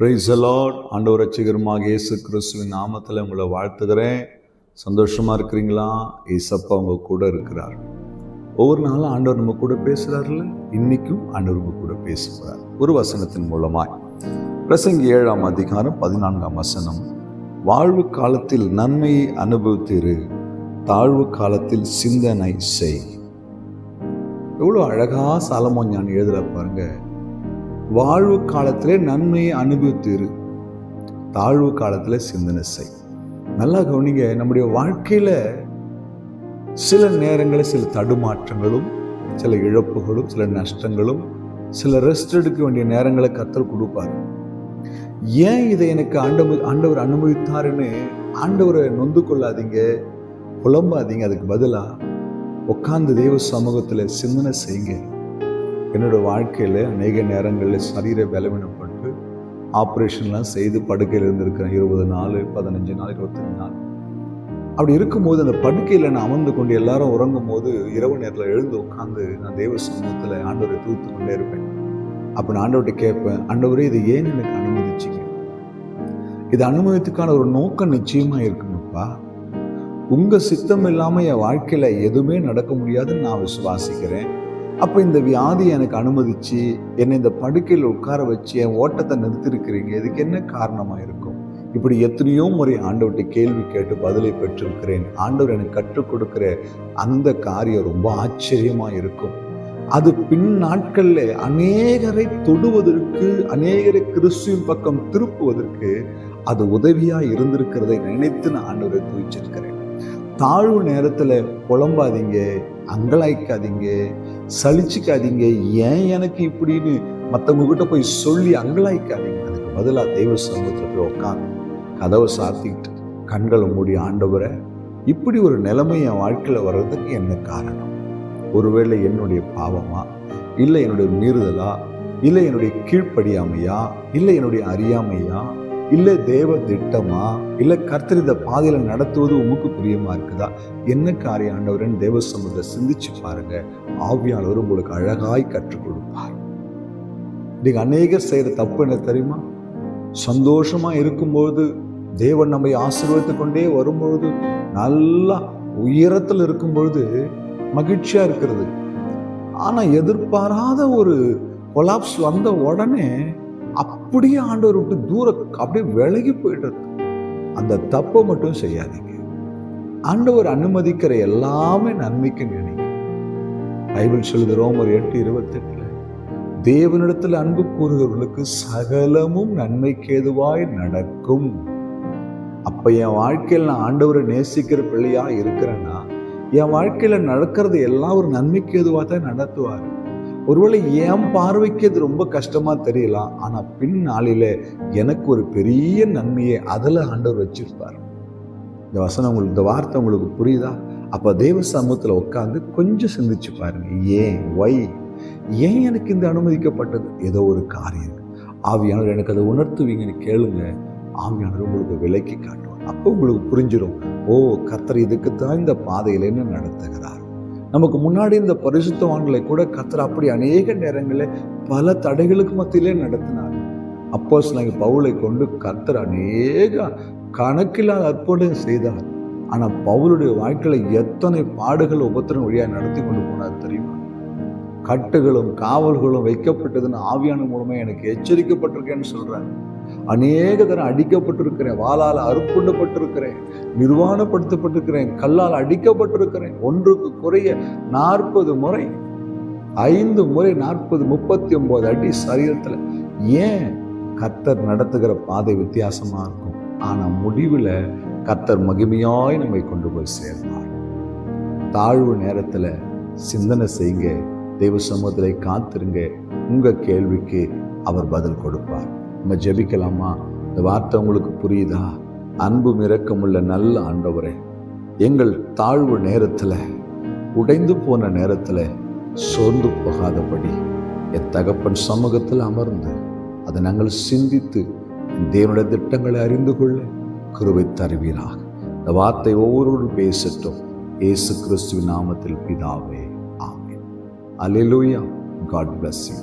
Praise the Lord. ஆண்டவர் ரட்சகருமாக இயேசு கிறிஸ்துவின் நாமத்தில் உங்களை வாழ்த்துகிறேன். சந்தோஷமாக இருக்கிறீங்களா? இயேசப்பா உங்க கூட இருக்கிறார். ஒவ்வொரு நாளும் ஆண்டவர் நம்ம கூட பேசுகிறார்ல, இன்னைக்கும் ஆண்டவர் உங்க கூட பேசுகிறார் ஒரு வசனத்தின் மூலமாய். பிரசங்கி 7ஆம் அதிகாரம் 14ஆம் வசனம், வாழ்வு காலத்தில் நன்மையை அனுபவித்திரு, தாழ்வு காலத்தில் சிந்தனை செய். எவ்வளோ அழகா சாலமோன் ஞானி எழுதுற பாருங்க. வாழ்வு காலத்திலே நன்மையை அனுபவித்திரு, தாழ்வு காலத்துல சிந்தனை செய். நல்லா கவனிங்க, நம்முடைய வாழ்க்கையில சில நேரங்களில் சில தடுமாற்றங்களும், சில இழப்புகளும், சில நஷ்டங்களும், சில ரெஸ்ட் எடுக்க வேண்டிய நேரங்களை கர்த்தர் கொடுப்பாரு. ஏன் இதை எனக்கு ஆண்டவர் அனுபவித்தாருன்னு ஆண்டவரை நொந்து கொள்ளாதீங்க, புலம்பாதீங்க. அதுக்கு பதிலா உட்கார்ந்து தேவ சமூகத்துல சிந்தனை செய்யுங்க. என்னோட வாழ்க்கையில் அநேக நேரங்களில் சரீர பலவீனப்பட்டு ஆப்ரேஷன்லாம் செய்து படுக்கையில் இருந்திருக்கிறேன். 20 நாள், 15 நாள், 25 நாள். அப்படி இருக்கும்போது அந்த படுக்கையில் நான் அமர்ந்து கொண்டு எல்லாரும் உறங்கும் போது இரவு நேரத்தில் எழுந்து உட்காந்து நான் தேவ சமூகத்தில் ஆண்டவரை தூத்து கொண்டே இருப்பேன். அப்போ நான் ஆண்டவர்கிட்ட கேட்பேன், ஆண்டவரே இது ஏன் எனக்கு அனுமதிச்சிங்க? இது அனுமதித்துக்கான ஒரு நோக்கம் நிச்சயமாக இருக்கணும்ப்பா. உங்கள் சித்தம் இல்லாமல் என் வாழ்க்கையில் எதுவுமே நடக்க முடியாதுன்னு நான் விசுவாசிக்கிறேன். அப்போ இந்த வியாதியை எனக்கு அனுமதிச்சு என்னை இந்த படுக்கையில் உட்கார வச்சு என் ஓட்டத்தை நிறுத்திருக்கிறீங்க, இதுக்கு என்ன காரணமாக இருக்கும்? இப்படி எத்தனையோ முறை ஆண்டவர்கிட்ட கேள்வி கேட்டு பதிலை பெற்றிருக்கிறேன். ஆண்டவர் எனக்கு கற்றுக் கொடுக்கிற அந்த காரியம் ரொம்ப ஆச்சரியமாக இருக்கும். அது பின் நாட்களில் அநேகரை தொடுவதற்கு, அநேகரை கிறிஸ்துவின் பக்கம் திருப்புவதற்கு அது உதவியாக இருந்திருக்கிறதை நினைத்து நான் ஆண்டவரை துதிச்சிருக்கிறேன். தாழ்வு நேரத்தில் புலம்பாதீங்க, அங்கலாய்க்காதீங்க, சலிச்சுக்காதீங்க. ஏன் எனக்கு இப்படின்னு மற்றவங்க கிட்ட போய் சொல்லி அங்கலாய்க்காதீங்க. அதுக்கு பதிலாக தெய்வ சமூகத்தில் போய் உட்காந்து கதவை சாத்திக்கிட்டு கண்களை மூடி, ஆண்டவரை இப்படி ஒரு நிலைமை என் வாழ்க்கையில் வர்றதுக்கு என்ன காரணம்? ஒருவேளை என்னுடைய பாவமா, இல்லை என்னுடைய மீறுதலா, இல்லை என்னுடைய கீழ்ப்படியாமையா, இல்லை என்னுடைய அறியாமையா, இல்லை தேவ திட்டமா, இல்லை கர்த்தர் இந்த பாதையில நடத்துவது உமக்கு பிரியமா இருக்குதா? என்ன காரியம் ஆண்டவரன் தேவ சமூகத்தை சிந்திச்சு பாருங்க. ஆவியானவர் உங்களுக்கு அழகாய் கற்றுக் கொடுப்பார். நீங்க அநேகர் செய்யற தப்பு என்ன தெரியுமா? சந்தோஷமா இருக்கும்போது, தேவன் நம்மை ஆசீர்வதித்து கொண்டே வரும்பொழுது, நல்லா உயரத்தில் இருக்கும்பொழுது மகிழ்ச்சியா இருக்கிறது. ஆனா எதிர்பாராத ஒரு கொலாப்ஸ் வந்த உடனே அப்படியே ஆண்டவர் விட்டு தூரம் அப்படியே விலகி போயிடுறது. அந்த தப்பை மட்டும் செய்யாதீங்க. ஆண்டவர் அனுமதிக்கிற எல்லாமே நன்மைக்கு நினைங்க. பைபிள் சொல்லுது, ரோமர் 8:28, தேவனிடத்தில் அன்பு கூறுகிறவர்களுக்கு சகலமும் நன்மைக்கு ஏதுவாய் நடக்கும். அப்ப என் வாழ்க்கையில் நான் ஆண்டவரை நேசிக்கிற பிள்ளையா இருக்கிறேன்னா, என் வாழ்க்கையில நடக்கிறது எல்லாம் ஒரு நன்மைக்கு ஏதுவாக தான் நடத்துவார். ஒருவேளை என் பார்வைக்கு அது ரொம்ப கஷ்டமா தெரியலாம், ஆனா பின் நாளில எனக்கு ஒரு பெரிய நன்மையை அதுல ஆண்டவர் வச்சிருப்பார். இந்த வசனம் உங்களுக்கு, இந்த வார்த்தை உங்களுக்கு புரியுதா? அப்ப தேவ சமூகத்துல உட்கார்ந்து கொஞ்சம் சிந்திச்சு பாருங்க. ஏன் எனக்கு இந்த அனுமதிக்கப்பட்டது? ஏதோ ஒரு காரியம். ஆவியானவர் எனக்கு அதை உணர்த்துவீங்கன்னு கேளுங்க. ஆவியானவர் உங்களுக்கு விலக்கி காட்டுவார். அப்போ உங்களுக்கு புரிஞ்சிடும், ஓ கர்த்தர் இதுக்குத்தான் இந்த பாதையில என்ன நடத்துகிறார். நமக்கு முன்னாடி இந்த பரிசுத்தவான்களை கூட கர்த்தர் அப்படி அநேக நேரங்களில் பல தடைகளுக்கு மத்தியிலே நடத்தினார். அப்போஸ்தலனாகிய பவுலை கொண்டு கர்த்தர் அநேக கணக்கில்லாத அற்புதம் செய்தார். ஆனா பவுலுடைய வாழ்க்கையில எத்தனை பாடுகள் உபத்திரம் வழியாக நடத்தி கொண்டு போனார் தெரியுமா? கட்டுகளும் காவல்களும் வைக்கப்பட்டதுன்னு ஆவியான மூலமா எனக்கு எச்சரிக்கப்பட்டிருக்கேன்னு சொல்றாரு. அநேக தரம் அடிக்கப்பட்டிருக்கிறேன், வாளால் அறுப்புண்டப்பட்டிருக்கிறேன், நிர்வாணப்படுத்தப்பட்டிருக்கிறேன், கல்லால் அடிக்கப்பட்டிருக்கிறேன். ஒன்றுக்கு குறைய 40 முறை, 5 முறை 40, 39 அடி சரீரத்துல. ஏன்? கர்த்தர் நடத்துகிற பாதை வித்தியாசமா இருக்கும், ஆனா முடிவுல கர்த்தர் மகிமையாய் நம்மை கொண்டு போய் சேர்ப்பார். தாழ்வு நேரத்துல சிந்தனை செய்யுங்க, தெய்வ சமூகத்திலே காத்திருங்க. உங்க கேள்விக்கு அவர் பதில் கொடுப்பார். நம்ம ஜெபிக்கலாமா? இந்த வார்த்தை உங்களுக்கு புரியுதா? அன்பும் இரக்கமுள்ள நல்ல ஆண்டவரே, எங்கள் தாழ்வு நேரத்துல, உடைந்து போன நேரத்துல சோர்ந்து போகாதபடி என் தகப்பன் சமூகத்தில் அமர்ந்து அதை நாங்கள் சிந்தித்து தேவனுடைய திட்டங்களை அறிந்து கொள்ள கிருபை தருவீராக. இந்த வார்த்தை ஒவ்வொருவரும் பேசட்டும். இயேசு கிறிஸ்துவின் நாமத்தில் பிதாவே, ஆமென். அல்லேலூயா. God bless you.